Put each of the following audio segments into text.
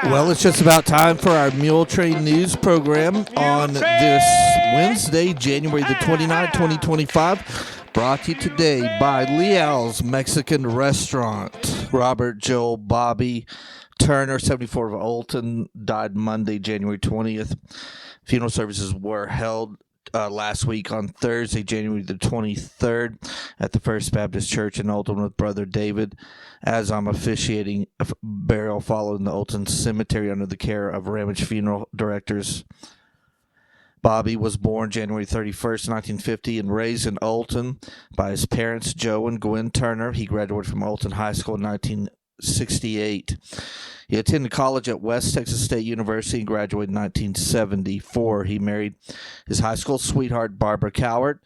Well, it's just about time for our Muletrain news program on this Wednesday, January the 29th, 2025. Brought to you today by Leal's Mexican Restaurant. Robert Joel Bobby Turner, 74 of Olton, died Monday, January 20th. Funeral services were held last week on Thursday, January the 23rd at the First Baptist Church in Olton with Brother David, as I'm officiating a burial following the Olton Cemetery under the care of Ramage Funeral Directors. Bobby was born January 31st, 1950, and raised in Olton by his parents, Joe and Gwen Turner. He graduated from Olton High School in 1968. He attended college at West Texas State University and graduated in 1974. He married his high school sweetheart, Barbara Cowart,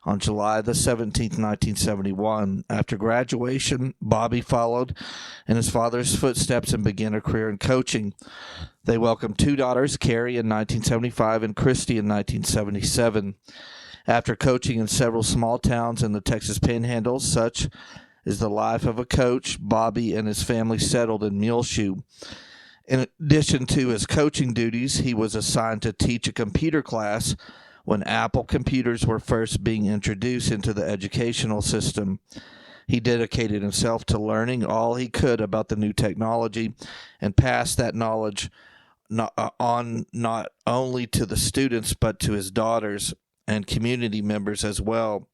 on July the 17th, 1971. After graduation, Bobby followed in his father's footsteps and began a career in coaching. They welcomed two daughters, Carrie in 1975 and Christy in 1977. After coaching in several small towns in the Texas Panhandle, such is the life of a coach, Bobby and his family settled in Muleshoe. In addition to his coaching duties, he was assigned to teach a computer class when Apple computers were first being introduced into the educational system. He dedicated himself to learning all he could about the new technology and passed that knowledge on not only to the students but to his daughters and community members as well.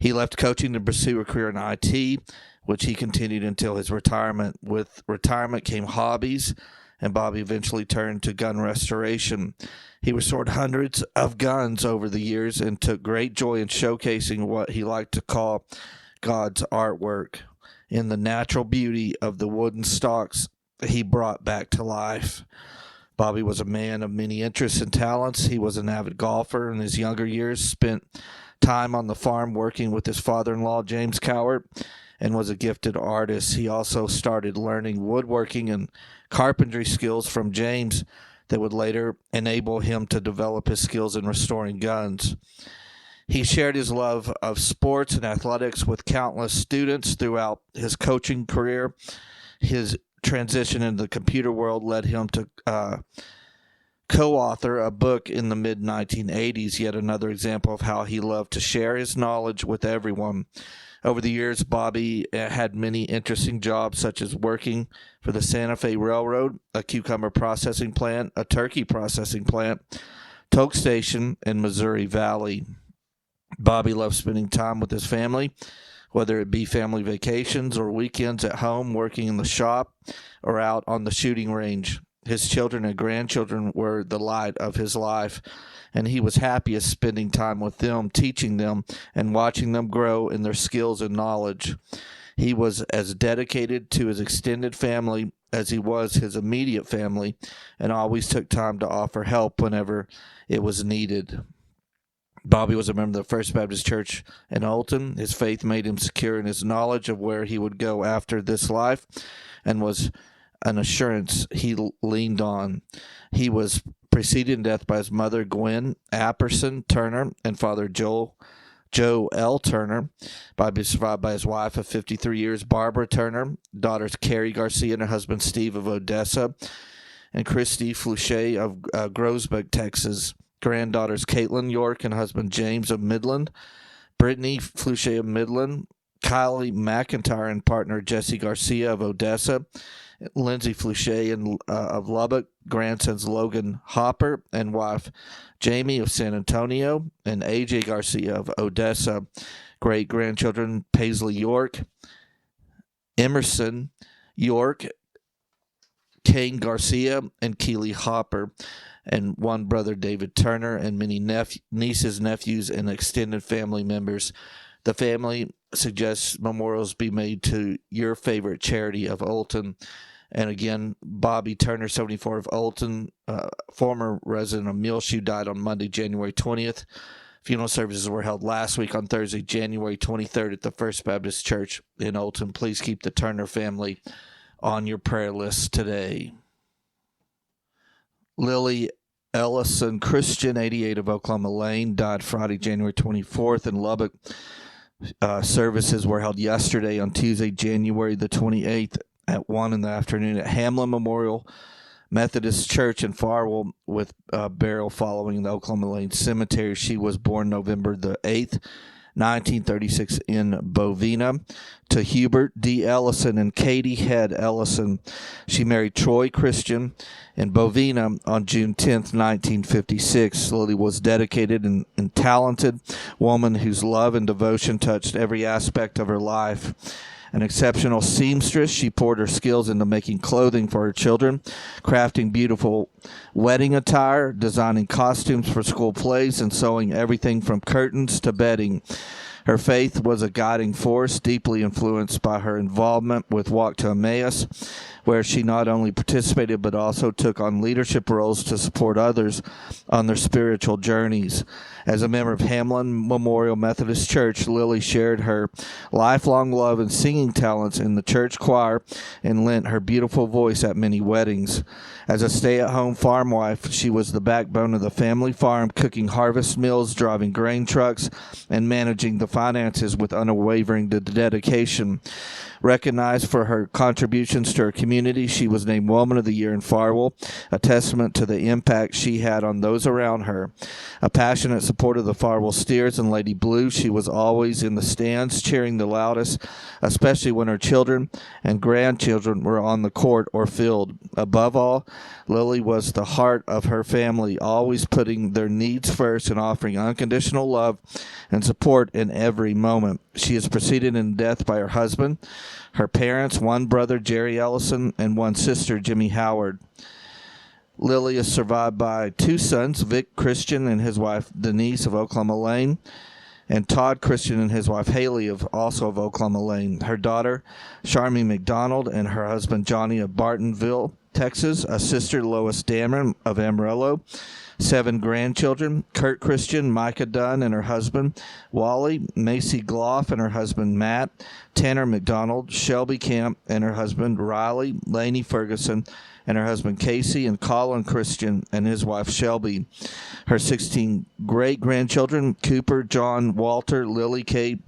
He left coaching to pursue a career in IT, which he continued until his retirement. With retirement came hobbies, and Bobby eventually turned to gun restoration. He restored hundreds of guns over the years and took great joy in showcasing what he liked to call God's artwork in the natural beauty of the wooden stocks he brought back to life. Bobby was a man of many interests and talents. He was an avid golfer. In his younger years, spent time on the farm working with his father-in-law, James Cowart, and was a gifted artist. He also started learning woodworking and carpentry skills from James that would later enable him to develop his skills in restoring guns. He shared his love of sports and athletics with countless students throughout his coaching career. His transition into the computer world led him to co-author a book in the mid-1980s, yet another example of how he loved to share his knowledge with everyone. Over the years, Bobby had many interesting jobs, such as working for the Santa Fe Railroad, a cucumber processing plant, a turkey processing plant, Toke Station, and Missouri Valley. Bobby loved spending time with his family, whether it be family vacations or weekends at home, working in the shop, or out on the shooting range. His children and grandchildren were the light of his life, and he was happiest spending time with them, teaching them, and watching them grow in their skills and knowledge. He was as dedicated to his extended family as he was his immediate family, and always took time to offer help whenever it was needed. Bobby was a member of the First Baptist Church in Olton. His faith made him secure in his knowledge of where he would go after this life, and was an assurance he leaned on. He was preceded in death by his mother, Gwen Apperson Turner, and father, Joe L. Turner. Bobby was survived by his wife of 53 years, Barbara Turner, daughters Carrie Garcia and her husband, Steve of Odessa, and Christy Fluchet of Groesbeck, Texas. Granddaughters Caitlin York and husband, James of Midland, Brittany Fluchet of Midland, Kylie McIntyre and partner, Jesse Garcia of Odessa, Lindsay Fluchet of Lubbock, grandsons Logan Hopper and wife Jamie of San Antonio, and AJ Garcia of Odessa. Great-grandchildren Paisley York, Emerson York, Kane Garcia, and Keely Hopper, and one brother, David Turner, and many nieces, nephews, and extended family members. The family suggests memorials be made to your favorite charity of Olton. And again, Bobby Turner, 74 of Olton, former resident of Muleshoe, died on Monday, January 20th. Funeral services were held last week on Thursday, January 23rd at the First Baptist Church in Olton. Please keep the Turner family on your prayer list today. Lily Ellison Christian, 88 of Oklahoma Lane, died Friday, January 24th in Lubbock. Services were held yesterday on Tuesday, January the 28th at 1 in the afternoon at Hamlin Memorial Methodist Church in Farwell, with burial following the Oklahoma Lane Cemetery. She was born November the 8th, 1936 in Bovina, to Hubert D. Ellison and Katie Head Ellison. She married Troy Christian in Bovina on June 10th, 1956. Lily was dedicated and talented woman whose love and devotion touched every aspect of her life. An exceptional seamstress, she poured her skills into making clothing for her children, crafting beautiful wedding attire, designing costumes for school plays, and sewing everything from curtains to bedding. Her faith was a guiding force, deeply influenced by her involvement with Walk to Emmaus, where she not only participated but also took on leadership roles to support others on their spiritual journeys. As a member of Hamlin Memorial Methodist Church, Lily shared her lifelong love and singing talents in the church choir and lent her beautiful voice at many weddings. As a stay-at-home farm wife, she was the backbone of the family farm, cooking harvest meals, driving grain trucks, and managing the finances with unwavering dedication. Recognized for her contributions to her community, she was named Woman of the Year in Farwell, a testament to the impact she had on those around her. A passionate supporter of the Farwell Steers and Lady Blue, she was always in the stands cheering the loudest, especially when her children and grandchildren were on the court or field. Above all, Lily was the heart of her family, always putting their needs first and offering unconditional love and support in every moment. She is preceded in death by her husband, her parents, one brother, Jerry Ellison, and one sister, Jimmy Howard. Lily is survived by 2 sons, Vic Christian and his wife Denise of Oklahoma Lane, and Todd Christian and his wife Haley also of Oklahoma Lane. Her daughter, Charmy McDonald, and her husband Johnny of Bartonville, Texas, a sister, Lois Dameron of Amarillo, 7 grandchildren, Kurt Christian, Micah Dunn and her husband Wally, Macy Gloff and her husband Matt, Tanner McDonald, Shelby Camp and her husband Riley, Laney Ferguson and her husband Casey, and Colin Christian and his wife Shelby. Her 16 great-grandchildren, Cooper, John, Walter, Lily, Kate,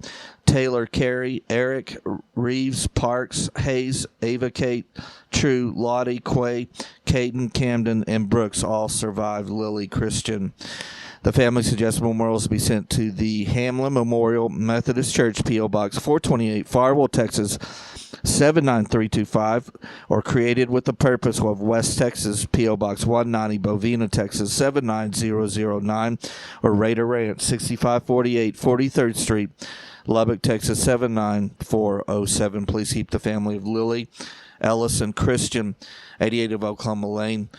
Taylor, Carey, Eric, Reeves, Parks, Hayes, Ava, Kate, True, Lottie, Quay, Caden, Camden, and Brooks all survived Lily Christian. The family suggests memorials be sent to the Hamlin Memorial Methodist Church, P.O. Box 428, Farwell, Texas, 79325, or created with the purpose of West Texas, P.O. Box 190, Bovina, Texas, 79009, or Raider Ranch, 6548 43rd Street, Lubbock, Texas, 79407. Please keep the family of Lily Ellison Christian, 88 of Oklahoma Lane,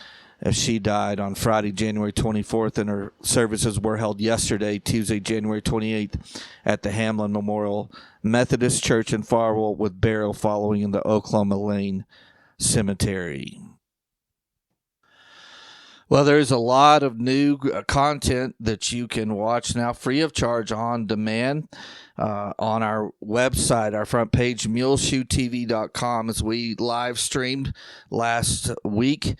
as she died on Friday, January 24th, and her services were held yesterday, Tuesday, January 28th, at the Hamlin Memorial Methodist Church in Farwell, with burial following in the Oklahoma Lane Cemetery. Well, there's a lot of new content that you can watch now free of charge on demand on our website, our front page, muleshoetv.com, as we live streamed last week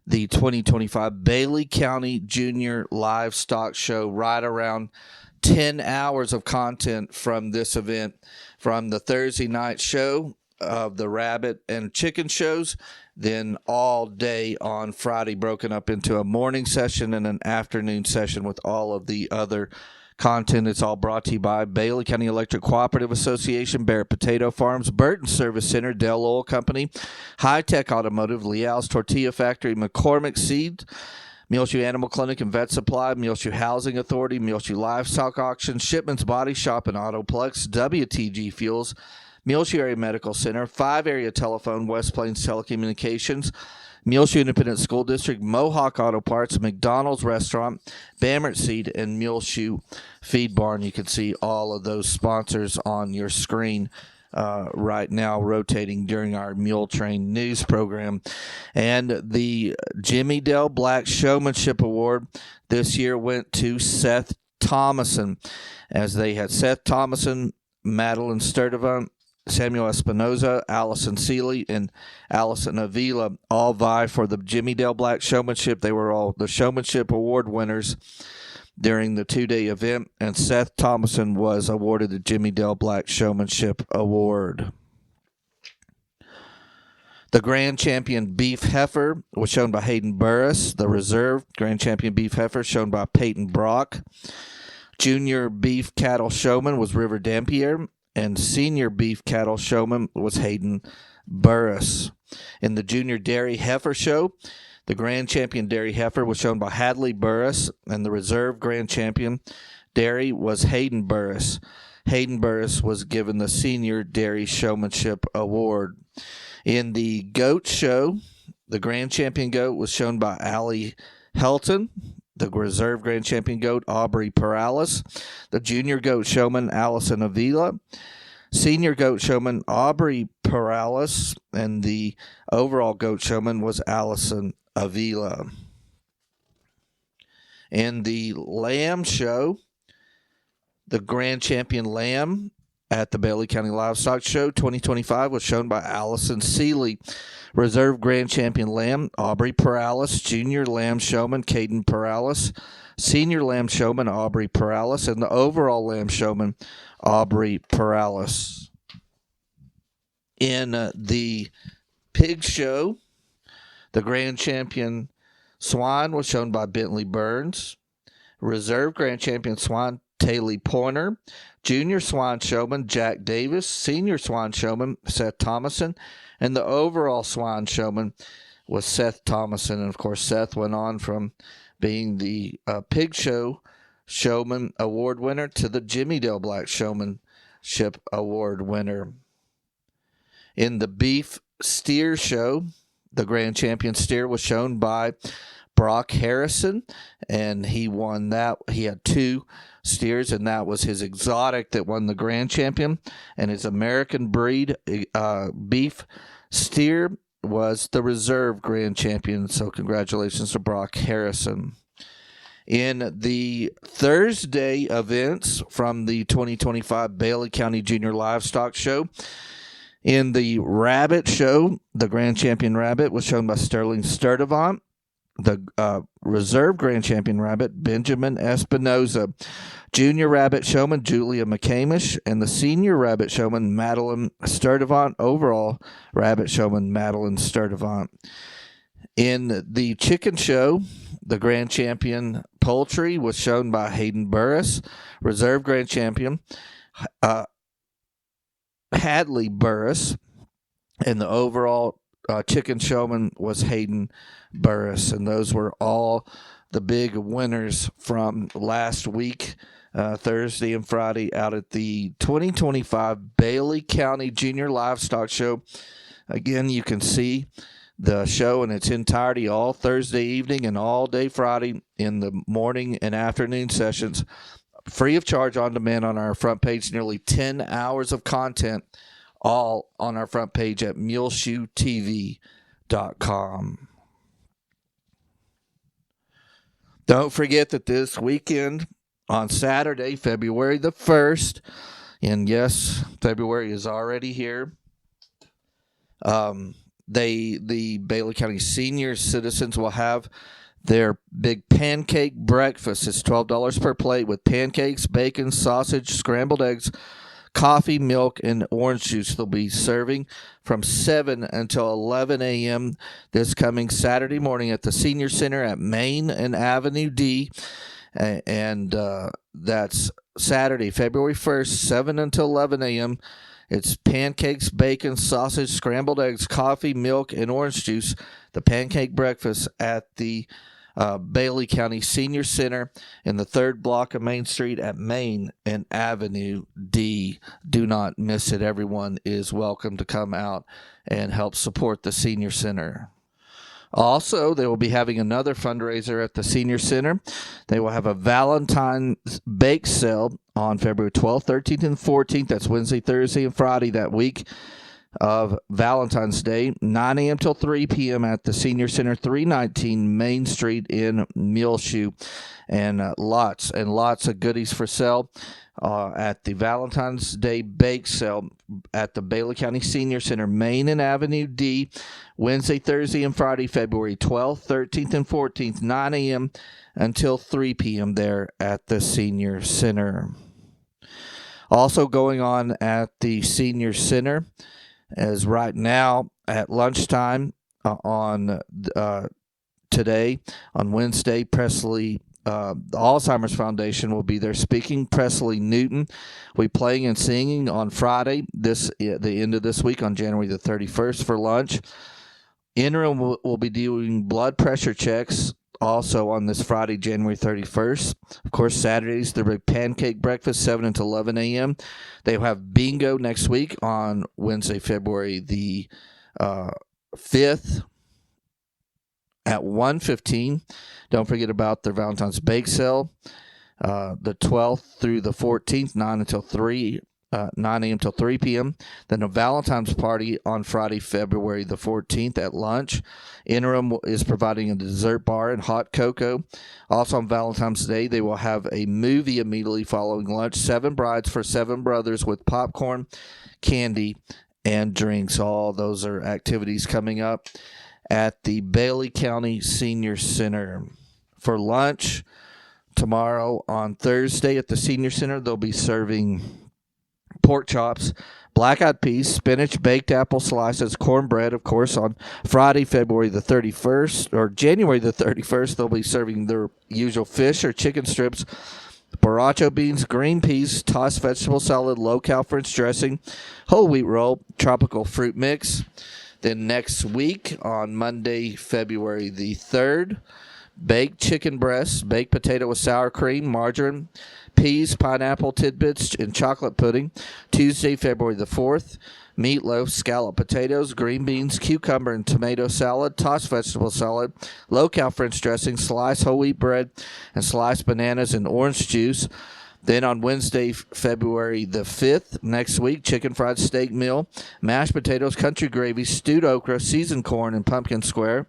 the 2025 Bailey County Junior Livestock Show. Right around 10 hours of content from this event, from the Thursday night show of the rabbit and chicken shows, then all day on Friday, broken up into a morning session and an afternoon session with all of the other content. It's all brought to you by Bailey County Electric Cooperative Association, Barrett Potato Farms, Burton Service Center, Dell Oil Company, High Tech Automotive, Leal's Tortilla Factory, McCormick Seed, Muleshoe Animal Clinic and Vet Supply, Muleshoe Housing Authority, Muleshoe Livestock Auction, Shipman's Body Shop and Autoplex, WTG Fuels, Muleshoe Area Medical Center, 5 Area Telephone, West Plains Telecommunications, Muleshoe Independent School District, Mohawk Auto Parts, McDonald's Restaurant, Bammert Seed, and Muleshoe Feed Barn. You can see all of those sponsors on your screen right now, rotating during our Muletrain news program. And the Jimmy Dale Black Showmanship Award this year went to Seth Thomason, as they had Seth Thomason, Madeline Sturdivant, Samuel Espinoza, Allison Seeley, and Allison Avila all vie for the Jimmy Dale Black Showmanship. They were all the Showmanship Award winners during the 2-day event, and Seth Thomason was awarded the Jimmy Dale Black Showmanship Award. The Grand Champion Beef Heifer was shown by Hayden Burris. The Reserve Grand Champion Beef Heifer shown by Peyton Brock. Junior Beef Cattle Showman was River Dampier, and Senior Beef Cattle Showman was Hayden Burris. In the Junior Dairy Heifer Show, the Grand Champion Dairy Heifer was shown by Hadley Burris, and the Reserve Grand Champion Dairy was Hayden Burris. Hayden Burris was given the Senior Dairy Showmanship Award. In the Goat Show, the Grand Champion Goat was shown by Allie Helton. The Reserve Grand Champion Goat, Aubrey Perales. The Junior Goat Showman, Allison Avila. Senior Goat Showman, Aubrey Perales. And the overall Goat Showman was Allison Avila. In the Lamb Show, the Grand Champion Lamb at the Bailey County Livestock Show 2025 was shown by Allison Seeley. Reserve Grand Champion Lamb, Aubrey Perales. Junior Lamb Showman, Caden Perales. Senior Lamb Showman, Aubrey Perales. And the overall Lamb Showman, Aubrey Perales. In the Pig Show, the Grand Champion Swan was shown by Bentley Burns. Reserve Grand Champion Swan, Taylor Pointer. Junior Swan Showman, Jack Davis. Senior Swan Showman, Seth Thomason. And the overall Swan Showman was Seth Thomason. And, of course, Seth went on from being the Pig Show Showman Award winner to the Jimmy Dale Black Showmanship Award winner. In the Beef Steer Show, the Grand Champion Steer was shown by Brock Harrison, and he won that. He had 2 steers, and that was his exotic that won the Grand Champion, and his American breed beef steer was the Reserve Grand Champion. So congratulations to Brock Harrison. In the Thursday events from the 2025 Bailey County Junior Livestock Show, in the Rabbit Show, the Grand Champion Rabbit was shown by Sterling Sturdivant. The Reserve Grand Champion Rabbit, Benjamin Espinoza. Junior Rabbit Showman, Julia McCamish. And the Senior Rabbit Showman, Madeline Sturdivant. Overall Rabbit Showman, Madeline Sturdivant. In the Chicken Show, the Grand Champion Poultry was shown by Hayden Burris. Reserve Grand Champion, Hadley Burris. And the overall Chicken Showman was Hayden Burris. And those were all the big winners from last week, Thursday and Friday, out at the 2025 Bailey County Junior Livestock Show. Again, you can see the show in its entirety all Thursday evening and all day Friday in the morning and afternoon sessions, free of charge on demand on our front page. Nearly 10 hours of content, all on our front page at muleshoetv.com. Don't forget that this weekend, on Saturday, February the 1st, and yes, February is already here, the Bailey County senior citizens will have their big pancake breakfast. It's $12 per plate with pancakes, bacon, sausage, scrambled eggs, coffee, milk, and orange juice. They'll be serving from 7 until 11 a.m. this coming Saturday morning at the Senior Center at Main and Avenue D. And that's Saturday, February 1st, 7 until 11 a.m. It's pancakes, bacon, sausage, scrambled eggs, coffee, milk, and orange juice. The pancake breakfast at the Bailey County Senior Center in the 3rd block of Main Street at Main and Avenue D. Do not miss it. Everyone is welcome to come out and help support the Senior Center. Also, they will be having another fundraiser at the Senior Center. They will have a Valentine's bake sale on February 12th, 13th, and 14th. That's Wednesday, Thursday, and Friday that week of Valentine's Day, 9 a.m. till 3 p.m. at the Senior Center, 319 Main Street in Muleshoe. And lots and lots of goodies for sale at the Valentine's Day bake sale at the Bailey County Senior Center, Main and Avenue D, Wednesday, Thursday, and Friday, February 12th, 13th, and 14th, 9 a.m. until 3 p.m. there at the Senior Center. Also going on at the Senior Center as right now at lunchtime on today, on Wednesday, Presley, the Alzheimer's Foundation will be there speaking. Presley Newton will be playing and singing on Friday, the end of this week on January the 31st for lunch. Interim will be doing blood pressure checks also on this Friday, January 31st. Of course, Saturdays, the pancake breakfast, 7 until 11 a.m. They will have bingo next week on Wednesday, February the 5th at 1:15. Don't forget about their Valentine's Bake Sale, the 12th through the 14th, 9 a.m. till 3 p.m. Then a Valentine's party on Friday, February the 14th at lunch. Interim is providing a dessert bar and hot cocoa. Also on Valentine's Day, they will have a movie immediately following lunch, 7 Brides for 7 Brothers with popcorn, candy, and drinks. All those are activities coming up at the Bailey County Senior Center. For lunch tomorrow on Thursday at the Senior Center, they'll be serving pork chops, black-eyed peas, spinach, baked apple slices, cornbread. Of course, on Friday, February the 31st, or January the 31st, they'll be serving their usual fish or chicken strips, borracho beans, green peas, tossed vegetable salad, low-cal French dressing, whole wheat roll, tropical fruit mix. Then next week, on Monday, February the 3rd, baked chicken breasts, baked potato with sour cream, margarine, peas, pineapple tidbits, and chocolate pudding. Tuesday, February the 4th, meatloaf, scalloped potatoes, green beans, cucumber and tomato salad, tossed vegetable salad, low-cal French dressing, sliced whole wheat bread, and sliced bananas and orange juice. Then on Wednesday, February the 5th, next week, chicken fried steak meal, mashed potatoes, country gravy, stewed okra, seasoned corn, and pumpkin square.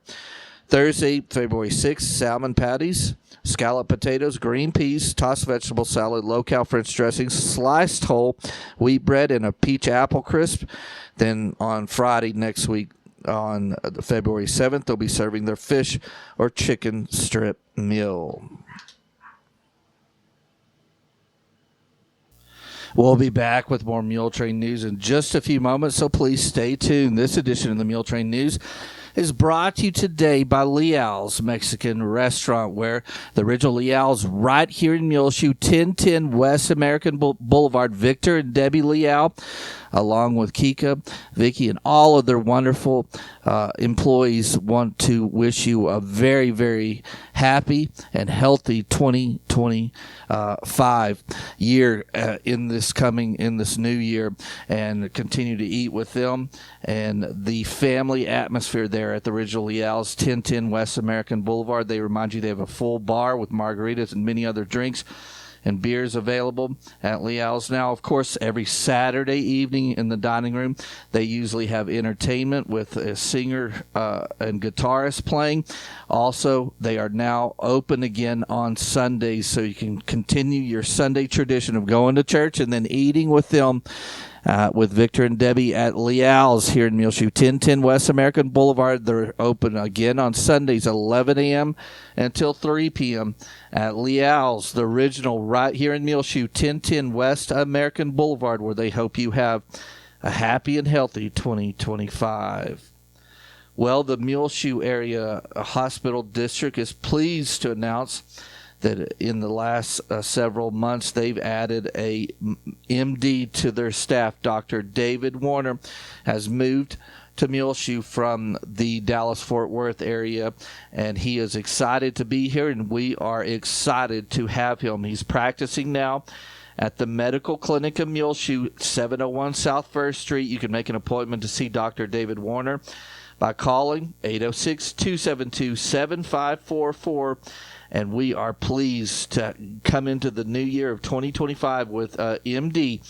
Thursday, February 6th, salmon patties, scalloped potatoes, green peas, tossed vegetable salad, low-cal French dressing, sliced whole wheat bread, and a peach apple crisp. Then on Friday next week, on February 7th, they'll be serving their fish or chicken strip meal. We'll be back with more Muletrain news in just a few moments, so please stay tuned. This edition of the Muletrain News is brought to you today by Leal's Mexican Restaurant, where the original Leal's right here in Muleshoe, 1010 West American Boulevard. Victor and Debbie Leal, along with Kika, Vicky, and all of their wonderful employees, want to wish you a very, very happy and healthy 2025 year in this new year, and continue to eat with them and the family atmosphere there at the original Leal's, 1010 West American Boulevard. They remind you they have a full bar with margaritas and many other drinks and beers available at Leal's. Now, of course, every Saturday evening in the dining room, they usually have entertainment with a singer and guitarist playing. Also, they are now open again on Sundays, so you can continue your Sunday tradition of going to church and then eating with them. With Victor and Debbie at Leal's here in Muleshoe, 1010 West American Boulevard. They're open again on Sundays, 11 a.m. until 3 p.m. at Leal's, the original, right here in Muleshoe, 1010 West American Boulevard, where they hope you have a happy and healthy 2025. Well, the Muleshoe Area Hospital District is pleased to announce that in the last several months, they've added a MD to their staff. Dr. David Warner has moved to Muleshoe from the Dallas-Fort Worth area, and he is excited to be here, and we are excited to have him. He's practicing now at the Medical Clinic in Muleshoe, 701 South 1st Street. You can make an appointment to see Dr. David Warner by calling 806-272-7544. And we are pleased to come into the new year of 2025 with MD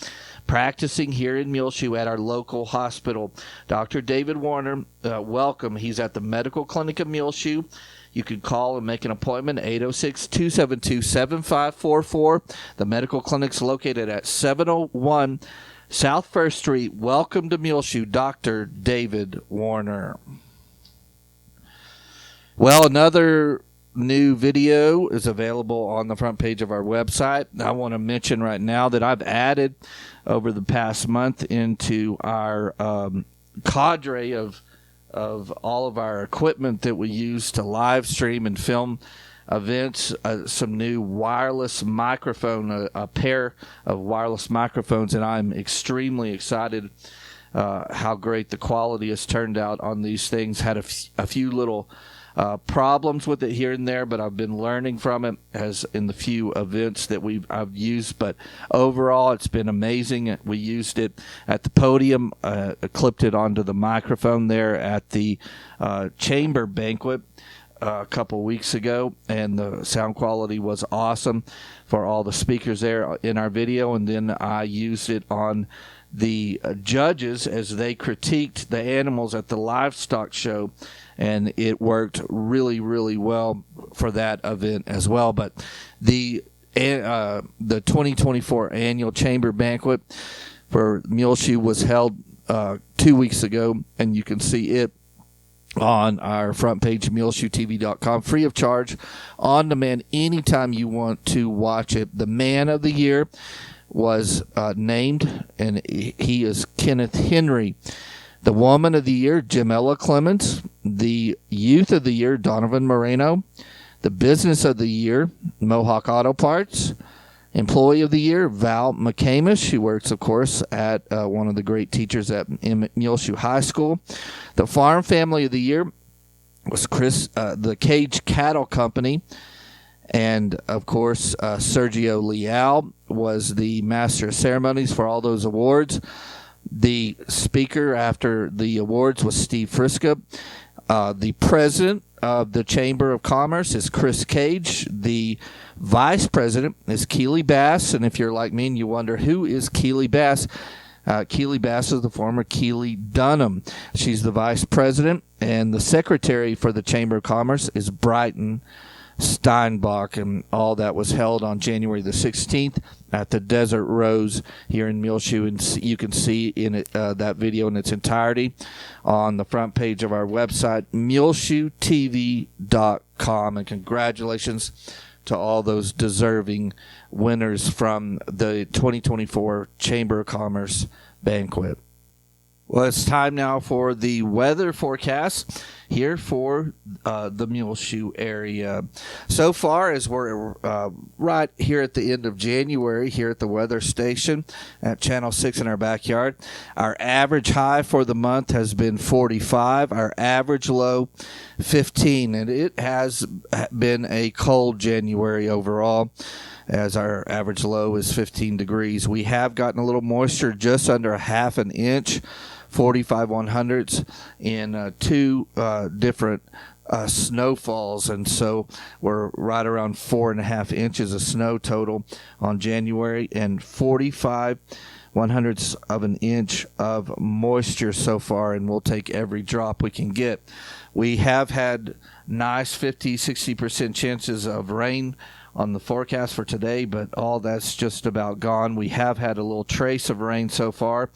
practicing here in Muleshoe at our local hospital. Dr. David Warner, welcome. He's at the Medical Clinic of Muleshoe. You can call and make an appointment, 806-272-7544. The medical clinic's located at 701 South 1st Street. Welcome to Muleshoe, Dr. David Warner. Well, another new video is available on the front page of our website. I want to mention right now that I've added over the past month into our cadre of all of our equipment that we use to live stream and film events, some new wireless microphone, a pair of wireless microphones, and I'm extremely excited how great the quality has turned out on these things. Had a few little problems with it here and there, but I've been learning from it as in the few events that I've used. But overall, it's been amazing. We used it at the podium, clipped it onto the microphone there at the chamber banquet a couple weeks ago, and the sound quality was awesome for all the speakers there in our video. And then I used it on the judges as they critiqued the animals at the livestock show, and it worked really, really well for that event as well. But the 2024 annual chamber banquet for Muleshoe was held 2 weeks ago, and you can see it on our front page, muleshoetv.com, free of charge, on demand, anytime you want to watch it. The Man of the Year was named, and he is Kenneth Henry. The Woman of the Year, Jamela Clemens. The Youth of the Year, Donovan Moreno. The Business of the Year, Mohawk Auto Parts. Employee of the Year, Val McCamish. She works, of course, at one of the great teachers at Muleshoe High School. The Farm Family of the Year was Chris, the Cage Cattle Company. And, of course, Sergio Leal was the Master of Ceremonies for all those awards. The speaker after the awards was Steve Friska. The president of the Chamber of Commerce is Chris Cage. The vice president is Keely Bass. And if you're like me and you wonder who is Keely Bass, Keely Bass is the former Keely Dunham. She's the vice president. And the secretary for the Chamber of Commerce is Brighton Steinbach, and all that was held on January the 16th at the Desert Rose here in Muleshoe, and you can see in it, that video in its entirety on the front page of our website, muleshoetv.com. And congratulations to all those deserving winners from the 2024 Chamber of Commerce banquet. Well, it's time now for the weather forecast here for the Muleshoe area. So far, as we're right here at the end of January here at the weather station at Channel 6 in our backyard, our average high for the month has been 45, our average low 15, and it has been a cold January overall, as our average low is 15 degrees. We have gotten a little moisture, just under a half an inch, 45 100ths in two different snowfalls, and so we're right around 4.5 inches of snow total on January, and 45 100ths of an inch of moisture so far, and we'll take every drop we can get. We have had nice 50-60% chances of rain on the forecast for today, but all that's just about gone. We have had a little trace of rain so far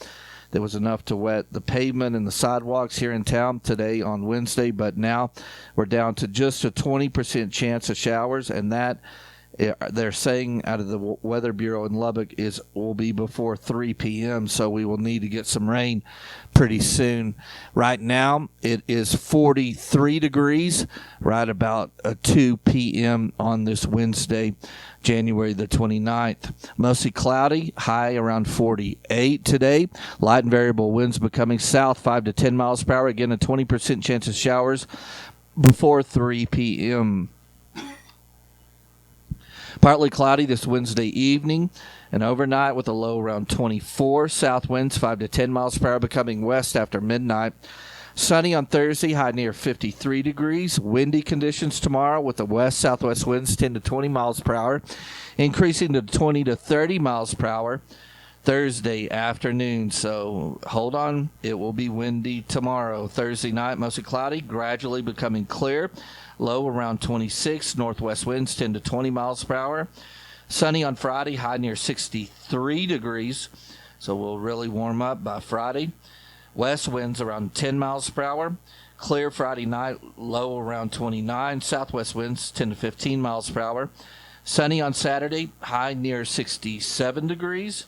that was enough to wet the pavement and the sidewalks here in town today on Wednesday, but now we're down to just a 20% chance of showers, and that they're saying out of the Weather Bureau in Lubbock will be before 3 p.m., so we will need to get some rain pretty soon. Right now, it is 43 degrees, right about 2 p.m. on this Wednesday, January the 29th. Mostly cloudy, high around 48 today. Light and variable winds becoming south 5 to 10 miles per hour. Again, a 20% chance of showers before 3 p.m. Partly cloudy this Wednesday evening and overnight with a low around 24. South winds 5 to 10 miles per hour becoming west after midnight. Sunny on Thursday, high near 53 degrees. Windy conditions tomorrow with the west-southwest winds 10 to 20 miles per hour, increasing to 20 to 30 miles per hour Thursday afternoon. So hold on, it will be windy tomorrow. Thursday night, mostly cloudy, gradually becoming clear. Low around 26, northwest winds 10 to 20 miles per hour. Sunny on Friday, high near 63 degrees, so we'll really warm up by Friday. West winds around 10 miles per hour. Clear Friday night, low around 29. Southwest winds 10 to 15 miles per hour. Sunny on Saturday, high near 67 degrees.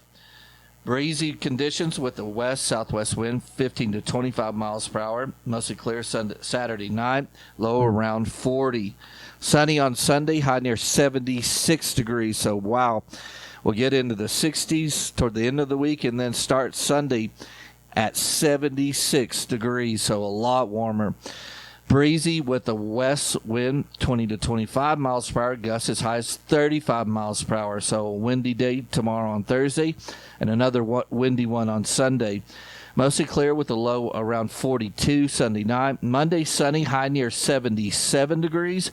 Breezy conditions with the west-southwest wind 15 to 25 miles per hour. Mostly clear Saturday night, low around 40. Sunny on Sunday, high near 76 degrees. So, wow. We'll get into the 60s toward the end of the week and then start Sunday at 76 degrees. So, a lot warmer. Breezy with the west wind 20 to 25 miles per hour. Gusts as high as 35 miles per hour. So a windy day tomorrow on Thursday and another windy one on Sunday. Mostly clear with a low around 42 Sunday night. Monday sunny, high near 77 degrees.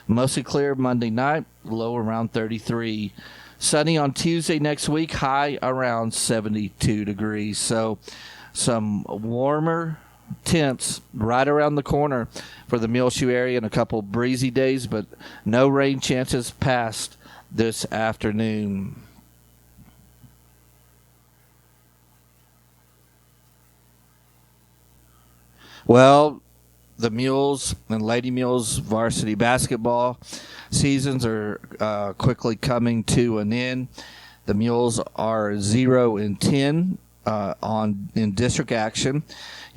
Mostly clear Monday night, low around 33. Sunny on Tuesday next week, high around 72 degrees. So some warmer temps right around the corner for the Muleshoe area and a couple breezy days, but no rain chances past this afternoon. Well, the Mules and Lady Mules varsity basketball seasons are quickly coming to an end. The Mules are 0-10 in district action.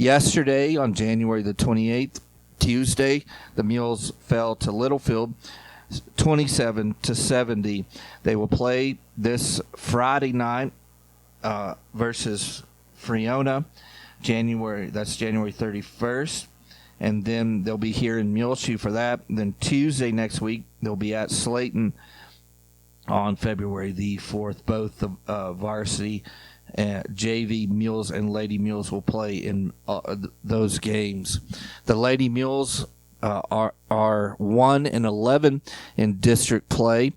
Yesterday, on January the 28th, Tuesday, the Mules fell to Littlefield 27-70. They will play this Friday night versus Freona, January 31st. And then they'll be here in Muleshoe for that. And then Tuesday next week, they'll be at Slayton on February the 4th. Both the varsity JV Mules and Lady Mules will play in those games. The Lady Mules are 1-11 in district play.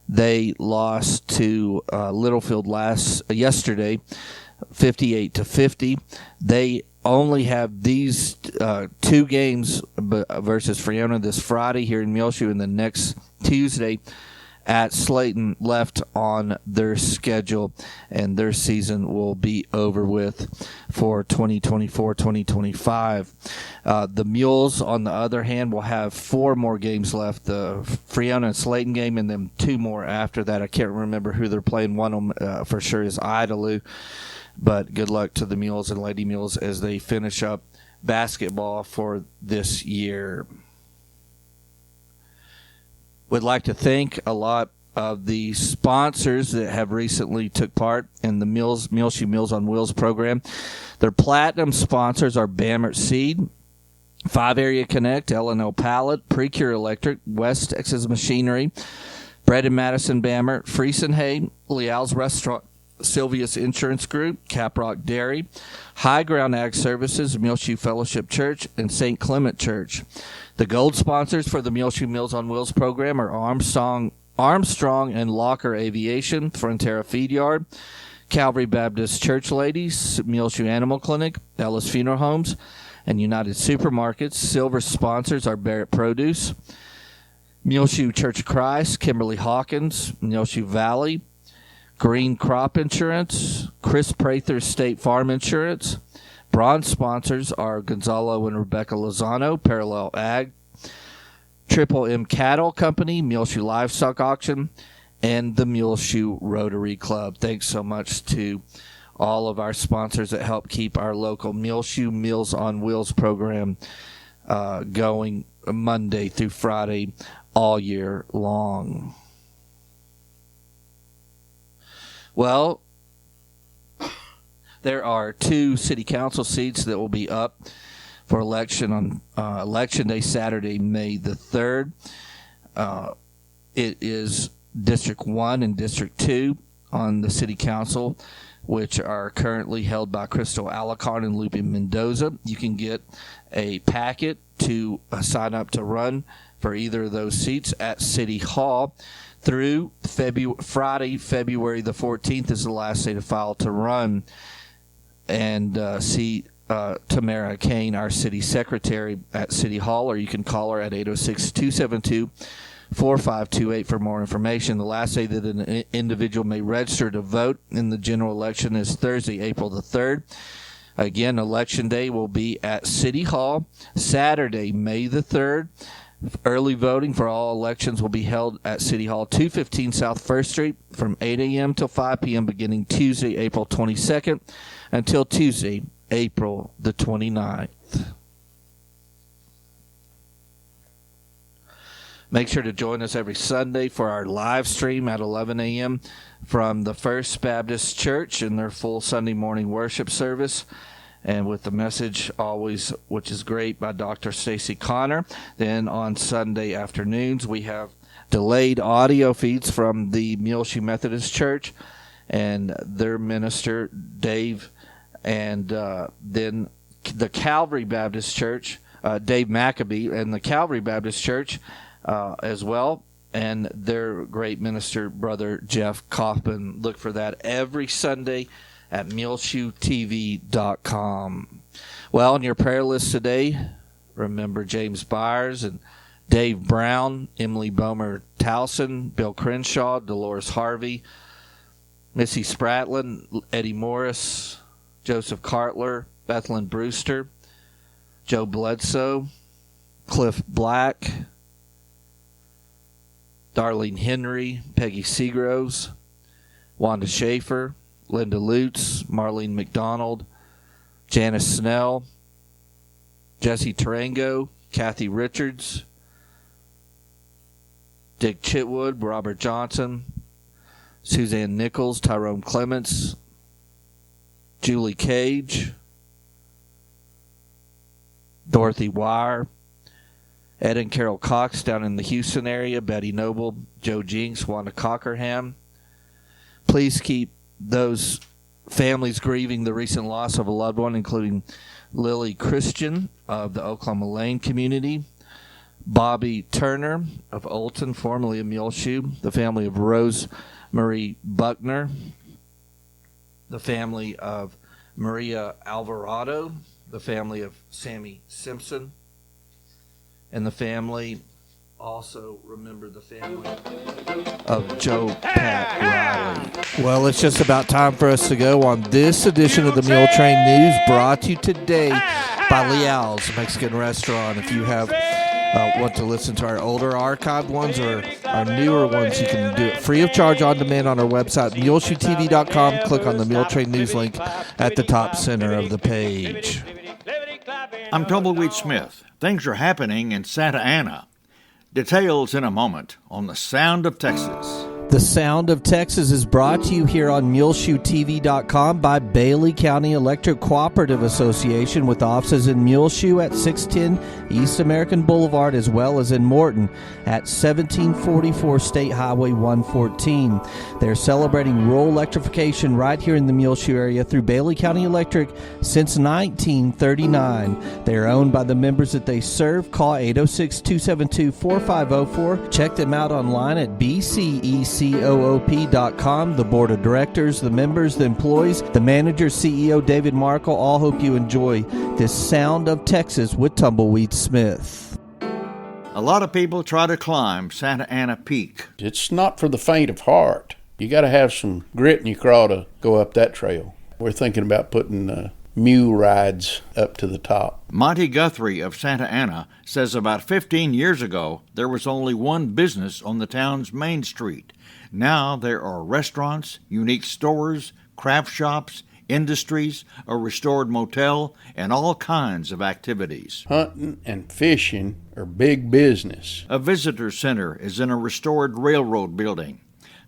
They lost to Littlefield yesterday, 58-50. They only have these two games versus Freona this Friday here in Muleshoe and the next Tuesday at Slayton left on their schedule, and their season will be over with for 2024-2025. The Mules, on the other hand, will have 4 more games left, the Freona and Slayton game, and then 2 more after that. I can't remember who they're playing. One of them for sure is Idalou, but good luck to the Mules and Lady Mules as they finish up basketball for this year. Would like to thank a lot of the sponsors that have recently took part in the Muleshoe Meals on Wheels program. Their platinum sponsors are Bammert Seed, 5 Area Connect, L&L Pallet, Precure Electric, West Texas Machinery, Bread and Madison Bammert, Friesen Hay, Leal's Restaurant, Sylvia's Insurance Group, Caprock Dairy, High Ground Ag Services, Muleshoe Fellowship Church, and St. Clement Church. The gold sponsors for the Muleshoe Meals on Wheels program are Armstrong and Locker Aviation, Frontera Feed Yard, Calvary Baptist Church Ladies, Muleshoe Animal Clinic, Ellis Funeral Homes, and United Supermarkets. Silver sponsors are Barrett Produce, Muleshoe Church of Christ, Kimberly Hawkins, Muleshoe Valley, Green Crop Insurance, Chris Prather State Farm Insurance. Bronze sponsors are Gonzalo and Rebecca Lozano, Parallel Ag, Triple M Cattle Company, Muleshoe Livestock Auction, and the Muleshoe Rotary Club. Thanks so much to all of our sponsors that help keep our local Muleshoe Meals on Wheels program going Monday through Friday all year long. Well, there are 2 city council seats that will be up for election on Election Day, Saturday, May the 3rd. It is District 1 and District 2 on the city council, which are currently held by Crystal Alarcon and Lupe Mendoza. You can get a packet to sign up to run for either of those seats at City Hall. Through Friday, February the 14th is the last day to file to run and see Tamara Kane, our city secretary, at City Hall, or you can call her at 806-272-4528 for more information. The last day that an individual may register to vote in the general election is Thursday, April the 3rd. Again, Election Day will be at City Hall, Saturday, May the 3rd. Early voting for all elections will be held at City Hall, 215 South 1st Street from 8 a.m. till 5 p.m. beginning Tuesday, April 22nd until Tuesday, April the 29th. Make sure to join us every Sunday for our live stream at 11 a.m. from the First Baptist Church in their full Sunday morning worship service, and with the message always, which is great, by Dr. Stacy Connor. Then on Sunday afternoons, we have delayed audio feeds from the Muleshoe Methodist Church and their minister, Dave, and then the Calvary Baptist Church, Dave Maccabee, and the Calvary Baptist Church as well, and their great minister, Brother Jeff Kaufman. Look for that every Sunday at muleshoetv.com. Well, on your prayer list today, remember James Byers and Dave Brown, Emily Bomer Towson, Bill Crenshaw, Dolores Harvey, Missy Spratlin, Eddie Morris, Joseph Cartler, Bethlyn Brewster, Joe Bledsoe, Cliff Black, Darlene Henry, Peggy Seagroves, Wanda Schaefer, Linda Lutz, Marlene McDonald, Janice Snell, Jesse Tarango, Kathy Richards, Dick Chitwood, Robert Johnson, Suzanne Nichols, Tyrone Clements, Julie Cage, Dorothy Wire, Ed and Carol Cox down in the Houston area, Betty Noble, Joe Jinks, Wanda Cockerham. Please keep those families grieving the recent loss of a loved one, including Lily Christian of the Oklahoma Lane community, Bobby Turner of Olton, formerly of Muleshoe, the family of Rose Marie Buckner, the family of Maria Alvarado, the family of Sammy Simpson, and the family, also remember the family of Joe Pat Riley. Well, it's just about time for us to go on this edition of the Muletrain News, brought to you today by Leal's Mexican Restaurant. If you have want to listen to our older archived ones or our newer ones, you can do it free of charge on demand on our website, muleshoetv.com. Click on the Muletrain News link at the top center of the page. I'm Tumbleweed Smith. Things are happening in Santa Ana. Details in a moment on The Sound of Texas. The Sound of Texas is brought to you here on MuleshoeTV.com by Bailey County Electric Cooperative Association, with offices in Muleshoe at 610 East American Boulevard, as well as in Morton at 1744 State Highway 114. They're celebrating rural electrification right here in the Muleshoe area through Bailey County Electric since 1939. They are owned by the members that they serve. Call 806-272-4504. Check them out online at BCECOOP.com. The board of directors, the members, the employees, the manager, CEO David Markle, all hope you enjoy this Sound of Texas with Tumbleweed Smith. A lot of people try to climb Santa Ana Peak. It's not for the faint of heart. You got to have some grit in your craw to go up that trail. We're thinking about putting mule rides up to the top. Monty Guthrie of Santa Ana says about 15 years ago, there was only one business on the town's main street. Now there are restaurants, unique stores, craft shops, industries, a restored motel, and all kinds of activities. Hunting and fishing are big business. A visitor center is in a restored railroad building.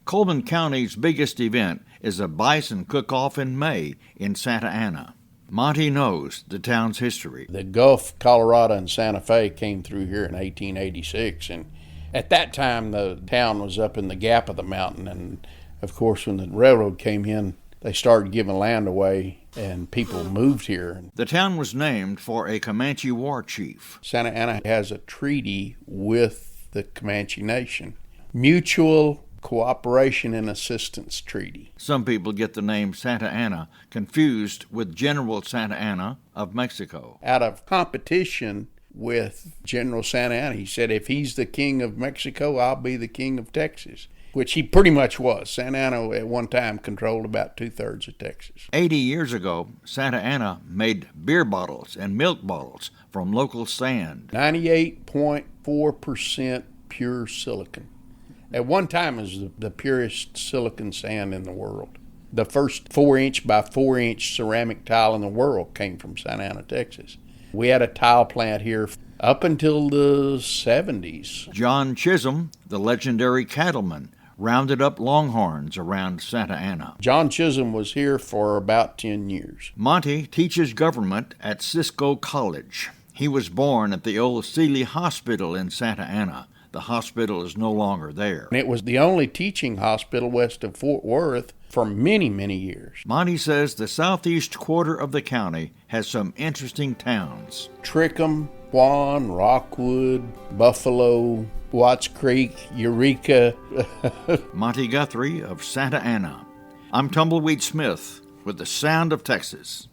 Coleman County's biggest event is a bison cook-off in May in Santa Ana. Monty knows the town's history. The Gulf, Colorado, and Santa Fe came through here in 1886, and at that time the town was up in the gap of the mountain, and of course when the railroad came in, they started giving land away, and people moved here. The town was named for a Comanche war chief. Santa Ana has a treaty with the Comanche Nation. Mutual Cooperation and Assistance Treaty. Some people get the name Santa Ana confused with General Santa Ana of Mexico. Out of competition with General Santa Ana, he said, if he's the king of Mexico, I'll be the king of Texas. which he pretty much was. Santa Ana at one time controlled about 2/3 of Texas. 80 years ago, Santa Ana made beer bottles and milk bottles from local sand. 98.4% pure silicon. At one time, it was the purest silicon sand in the world. The first 4-inch by 4-inch ceramic tile in the world came from Santa Ana, Texas. We had a tile plant here up until the 70s. John Chisholm, the legendary cattleman, rounded up longhorns around Santa Ana. John Chisholm was here for about 10 years. Monty teaches government at Cisco College. He was born at the old Sealy Hospital in Santa Ana. The hospital is no longer there. And it was the only teaching hospital west of Fort Worth for many, many years. Monty says the southeast quarter of the county has some interesting towns. Trickham, Juan, Rockwood, Buffalo, Watts Creek, Eureka. Monty Guthrie of Santa Ana. I'm Tumbleweed Smith with the Sound of Texas.